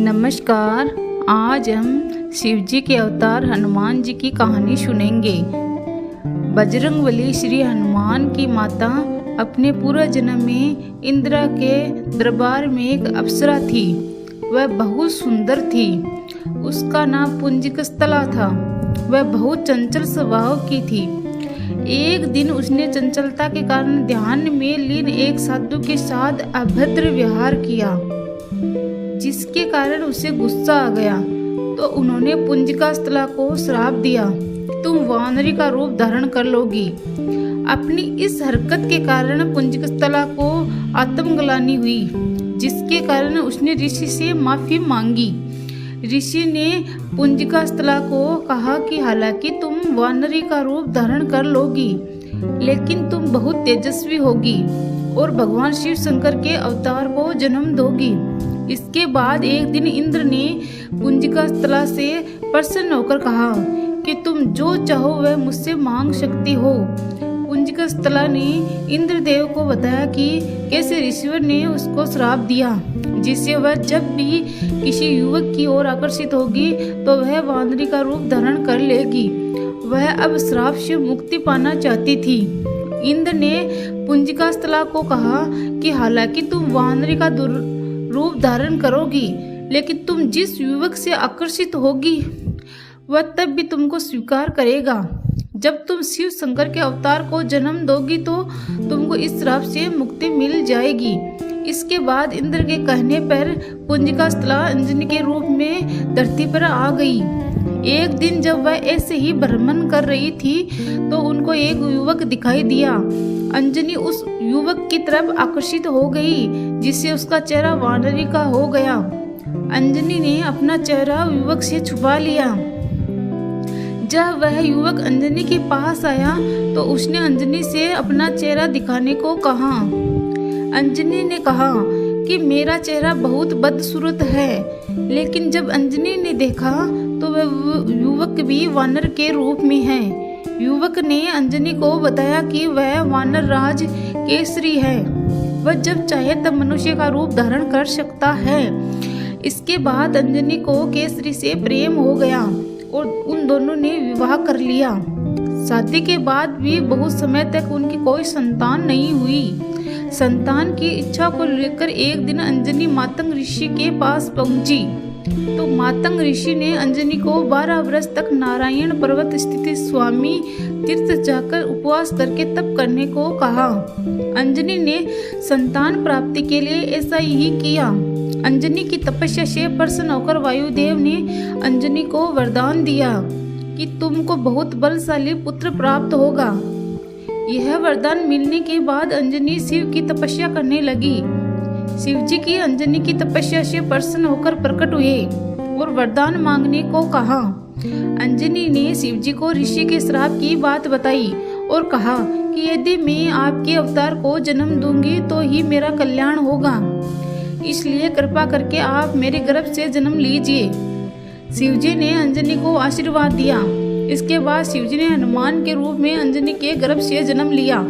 नमस्कार। आज हम शिव जी के अवतार हनुमान जी की कहानी सुनेंगे। बजरंगबली श्री हनुमान की माता अपने पूर्व जन्म में इंद्र के दरबार में एक अप्सरा थी। वह बहुत सुंदर थी। उसका नाम पुंजिकस्थला था। वह बहुत चंचल स्वभाव की थी। एक दिन उसने चंचलता के कारण ध्यान में लीन एक साधु के साथ अभद्र व्यवहार किया, जिसके कारण उसे गुस्सा आ गया। तो उन्होंने पुंजिकस्थला को श्राप दिया, तुम वानरी का रूप धारण कर लोगी। अपनी इस हरकत के कारण पुंजिकस्थला को आत्मग्लानि हुई, जिसके कारण उसने ऋषि से माफी मांगी। ऋषि ने पुंजिकस्थला को कहा कि हालांकि तुम वानरी का रूप धारण कर लोगी, लेकिन तुम बहुत तेजस्वी होगी और भगवान शिव शंकर के अवतार को जन्म दोगी। इसके बाद एक दिन इंद्र ने पुंजिकस्थला से प्रसन्न होकर कहा कि तुम जो चाहो वह मुझसे मांग सकती हो। पुंजिकस्थला ने इंद्रदेव को बताया कि कैसे ईश्वर ने उसको श्राप दिया, जिससे वह जब भी किसी युवक की ओर आकर्षित होगी तो वह वानरी का रूप धारण कर लेगी। वह अब श्राप से मुक्ति पाना चाहती थी। इंद्र ने पुंजिकस्थला को कहा कि हालांकि तुम वानरी का रूप धारण करोगी, लेकिन तुम जिस युवक से आकर्षित होगी वह तब भी तुमको स्वीकार करेगा। जब तुम शिव शंकर के अवतार को जन्म दोगी तो तुमको इस श्राप से मुक्ति मिल जाएगी। इसके बाद इंद्र के कहने पर पुंजिकस्थला अंजनी के रूप में धरती पर आ गई। एक दिन जब वह ऐसे ही भ्रमण कर रही थी तो उनको एक युवक दिखाई दिया। अंजनी उस युवक की तरफ आकर्षित हो गई, जिससे उसका चेहरा वानरी का हो गया। अंजनी ने अपना चेहरा युवक से छुपा लिया। जब वह युवक अंजनी के पास आया तो उसने अंजनी से अपना चेहरा दिखाने को कहा। अंजनी ने कहा कि मेरा चेहरा बहुत बदसूरत है, लेकिन जब अंजनी ने देखा तो वह युवक भी वानर के रूप में है। युवक ने अंजनी को बताया कि वह वानर राज केसरी है। वह जब चाहे तब मनुष्य का रूप धारण कर सकता है। इसके बाद अंजनी को केसरी से प्रेम हो गया और उन दोनों ने विवाह कर लिया। शादी के बाद भी बहुत समय तक उनकी कोई संतान नहीं हुई। संतान की इच्छा को लेकर एक दिन अंजनी मातंग ऋषि के पास पहुंची तो मातंग ऋषि ने अंजनी को 12 वर्ष तक नारायण पर्वत स्थित स्वामी तीर्थ जाकर उपवास करके तप करने को कहा। अंजनी ने संतान प्राप्ति के लिए ऐसा ही किया। अंजनी की तपस्या से प्रसन्न होकर वायुदेव ने अंजनी को वरदान दिया कि तुमको बहुत बलशाली पुत्र प्राप्त होगा। यह वरदान मिलने के बाद अंजनी शिव की तपस्या करने लगी। शिवजी की अंजनी की तपस्या से प्रसन्न होकर प्रकट हुए और वरदान मांगने को कहा। अंजनी ने शिवजी को ऋषि के श्राप की बात बताई और कहा कि यदि मैं आपके अवतार को जन्म दूंगी तो ही मेरा कल्याण होगा, इसलिए कृपा करके आप मेरे गर्भ से जन्म लीजिए। शिवजी ने अंजनी को आशीर्वाद दिया। इसके बाद शिवजी ने हनुमान के रूप में अंजनी के गर्भ से जन्म लिया।